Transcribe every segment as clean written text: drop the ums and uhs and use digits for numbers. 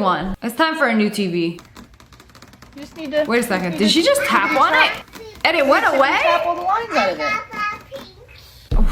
one. It's time for a new TV. You just need to... Wait a second, did she just tap on it? And it went away? Tap all the lines out of it.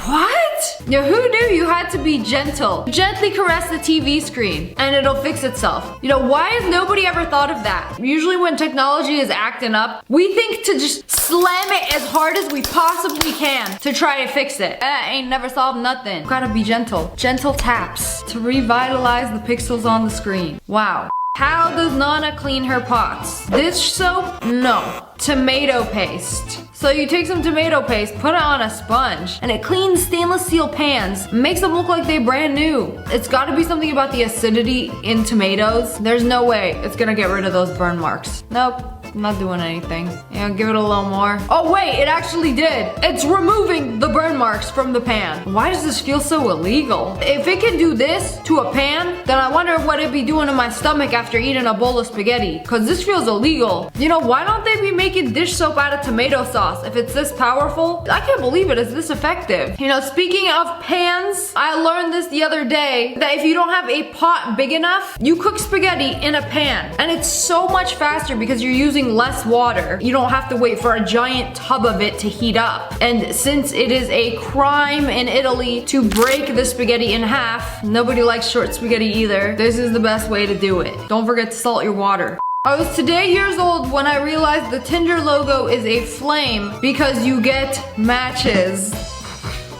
What? Yeah, who knew you had to be gentle? Gently caress the TV screen and it'll fix itself. You know, why has nobody ever thought of that? Usually when technology is acting up, we think to just slam it as hard as we possibly can to try to fix it. Ain't never solved nothing. Gotta be gentle. Gentle taps to revitalize the pixels on the screen. Wow. How does Nana clean her pots? Dish soap? No. Tomato paste. So you take some tomato paste, put it on a sponge, and it cleans stainless steel pans, makes them look like they're brand new. It's gotta be something about the acidity in tomatoes. There's no way it's gonna get rid of those burn marks. Nope. I'm not doing anything. Yeah, give it a little more. Oh wait, it actually did. It's removing the burn marks from the pan. Why does this feel so illegal? If it can do this to a pan, then I wonder what it'd be doing to my stomach after eating a bowl of spaghetti. Cause this feels illegal. You know, why don't they be making dish soap out of tomato sauce if it's this powerful? I can't believe it is this effective. You know, speaking of pans, I learned this the other day that if you don't have a pot big enough, you cook spaghetti in a pan. And it's so much faster because you're using less water. You don't have to wait for a giant tub of it to heat up. And since it is a crime in Italy to break the spaghetti in half, nobody likes short spaghetti either, this is the best way to do it. Don't forget to salt your water. I was today years old when I realized the Tinder logo is a flame because you get matches.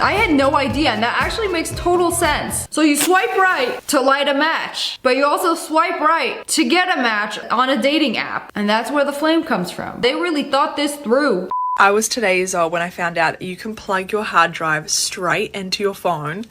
I had no idea, and that actually makes total sense. So you swipe right to light a match, but you also swipe right to get a match on a dating app. And that's where the flame comes from. They really thought this through. I was today years old when I found out you can plug your hard drive straight into your phone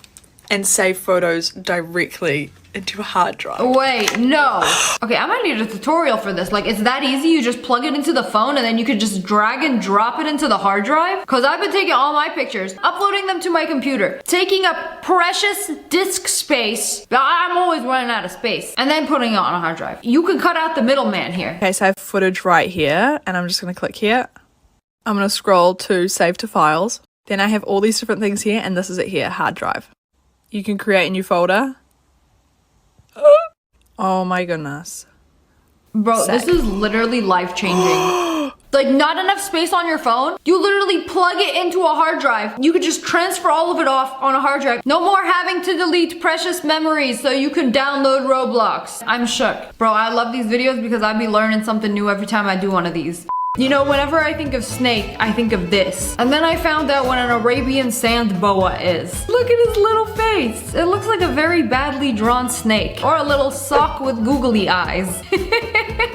and save photos directly into a hard drive. Wait, no. Okay, I might need a tutorial for this. Like, it's that easy? You just plug it into the phone and then you could just drag and drop it into the hard drive? Cause I've been taking all my pictures, uploading them to my computer, taking up precious disk space. I'm always running out of space. And then putting it on a hard drive. You can cut out the middleman here. Okay, so I have footage right here and I'm just gonna click here. I'm gonna scroll to save to files. Then I have all these different things here and this is it here, hard drive. You can create a new folder. Oh my goodness. Bro, Sick. this is literally life-changing. Like, not enough space on your phone? You literally plug it into a hard drive. You could just transfer all of it off on a hard drive. No more having to delete precious memories so you can download Roblox. I'm shook. Bro, I love these videos because I be learning something new every time I do one of these. You know, whenever I think of snake, I think of this. And then I found out what an Arabian sand boa is. Look at his little face. It looks like a very badly drawn snake. Or a little sock with googly eyes.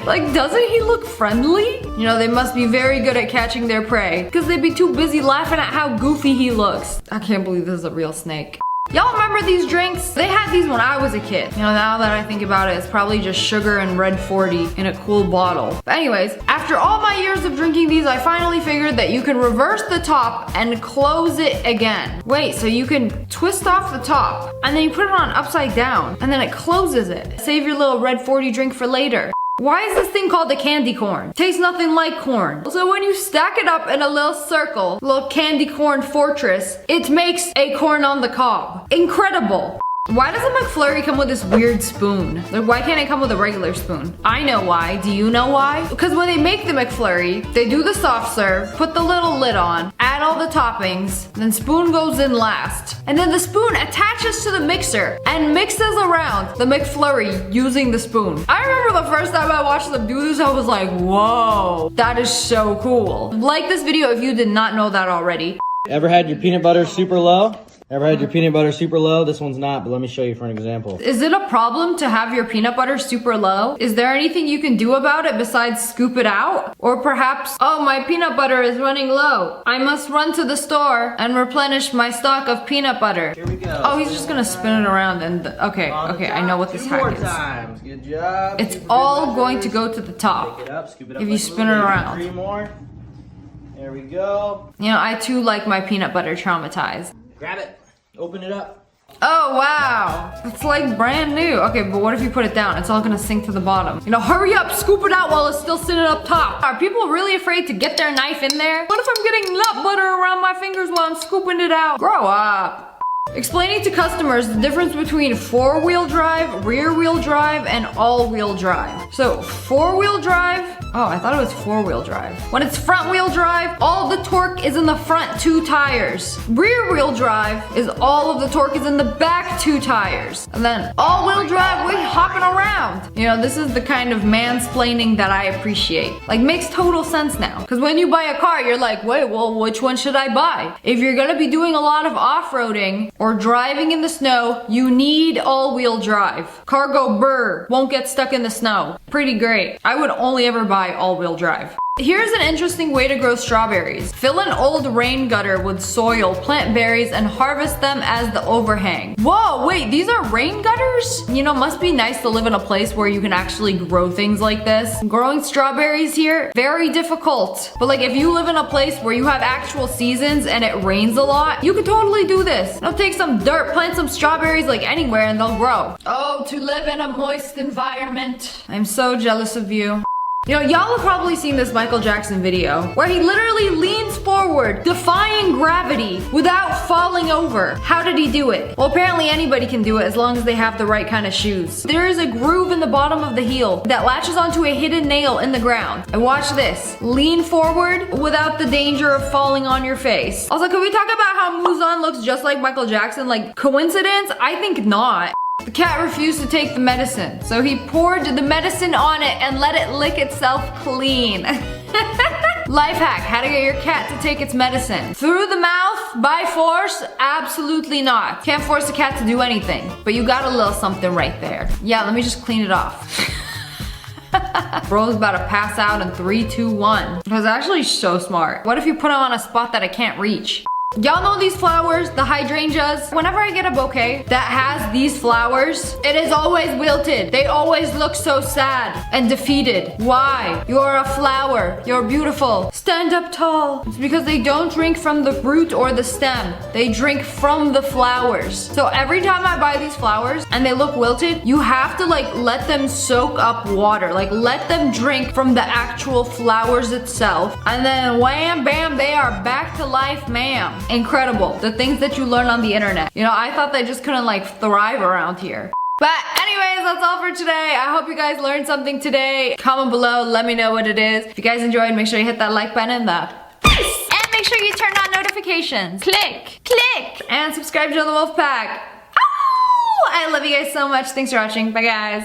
Like, doesn't he look friendly? You know, they must be very good at catching their prey, because they'd be too busy laughing at how goofy he looks. I can't believe this is a real snake. Y'all remember these drinks? They had these when I was a kid. You know, now that I think about it, it's probably just sugar and red 40 in a cool bottle. But anyways, after all my years of drinking these, I finally figured that you can reverse the top and close it again. Wait, so you can twist off the top and then you put it on upside down and then it closes it. Save your little red 40 drink for later. Why is this thing called a candy corn? Tastes nothing like corn. So when you stack it up in a little circle, little candy corn fortress, it makes a corn on the cob. Incredible. Why does a McFlurry come with this weird spoon? Like, why can't it come with a regular spoon? I know why. Do you know why? Because when they make the McFlurry, they do the soft serve, put the little lid on, add all the toppings, then spoon goes in last. And then the spoon attaches to the mixer and mixes around the McFlurry using the spoon. I remember the first time I watched them do this, I was like, whoa, that is so cool. Like this video if you did not know that already. Ever had your peanut butter super low? Ever had your peanut butter super low? This one's not, but let me show you for an example. Is it a problem to have your peanut butter super low? Is there anything you can do about it besides scoop it out? Or perhaps, oh, my peanut butter is running low. I must run to the store and replenish my stock of peanut butter. Here we go. Oh, he's just gonna spin it around and, okay, I know what this hack is. Times. Good job. It's all going to go to the top. Pick it up, scoop it up If you like a spin little it baby. around. 3 more. There we go. You know, I too like my peanut butter traumatized. Grab it. Open it up. Oh, wow. It's like brand new. Okay, but what if you put it down? It's all gonna sink to the bottom. You know, hurry up, scoop it out while it's still sitting up top. Are people really afraid to get their knife in there? What if I'm getting nut butter around my fingers while I'm scooping it out? Grow up. Explaining to customers the difference between four-wheel drive, rear-wheel drive, and all-wheel drive. So four-wheel drive, oh, I thought it was four-wheel drive. When it's front-wheel drive, all the torque is in the front two tires. Rear-wheel drive is all of the torque is in the back two tires. And then all-wheel drive, we hopping around. You know, this is the kind of mansplaining that I appreciate. Like, makes total sense now. Because when you buy a car, you're like, wait, well, which one should I buy? If you're gonna be doing a lot of off-roading or driving in the snow, you need all-wheel drive. Cargo burr, won't get stuck in the snow. Pretty great. I would only ever buy all-wheel drive. Here's an interesting way to grow strawberries. Fill an old rain gutter with soil, plant berries, and harvest them as the overhang. Whoa, wait, these are rain gutters? You know, must be nice to live in a place where you can actually grow things like this. Growing strawberries here, very difficult. But like, if you live in a place where you have actual seasons and it rains a lot, you could totally do this. Now take some dirt, plant some strawberries like anywhere and they'll grow. Oh, to live in a moist environment. I'm so jealous of you. You know, y'all have probably seen this Michael Jackson video where he literally leans forward, defying gravity without falling over. How did he do it? Well, apparently anybody can do it as long as they have the right kind of shoes. There is a groove in the bottom of the heel that latches onto a hidden nail in the ground. And watch this. Lean forward without the danger of falling on your face. Also, can we talk about how Muzan looks just like Michael Jackson? Like, coincidence? I think not. The cat refused to take the medicine, so he poured the medicine on it and let it lick itself clean. Life hack, how to get your cat to take its medicine. Through the mouth, by force? Absolutely not. Can't force a cat to do anything, but you got a little something right there. Yeah, let me just clean it off. Bro's about to pass out in 3, 2, 1. It was actually so smart. What if you put him on a spot that I can't reach? Y'all know these flowers, the hydrangeas? Whenever I get a bouquet that has these flowers, it is always wilted. They always look so sad and defeated. Why? You're a flower. You're beautiful. Stand up tall. It's because they don't drink from the root or the stem. They drink from the flowers. So every time I buy these flowers and they look wilted, you have to like let them soak up water. Like let them drink from the actual flowers itself. And then wham, bam, they are back to life, ma'am. Incredible. The things that you learn on the internet. You know, I thought they just couldn't like thrive around here. But anyways, that's all for today. I hope you guys learned something today. Comment below, let me know what it is. If you guys enjoyed, make sure you hit that like button and the peace. And make sure you turn on notifications. Click, click, and subscribe to the Wolf Pack. Oh, I love you guys so much. Thanks for watching. Bye guys.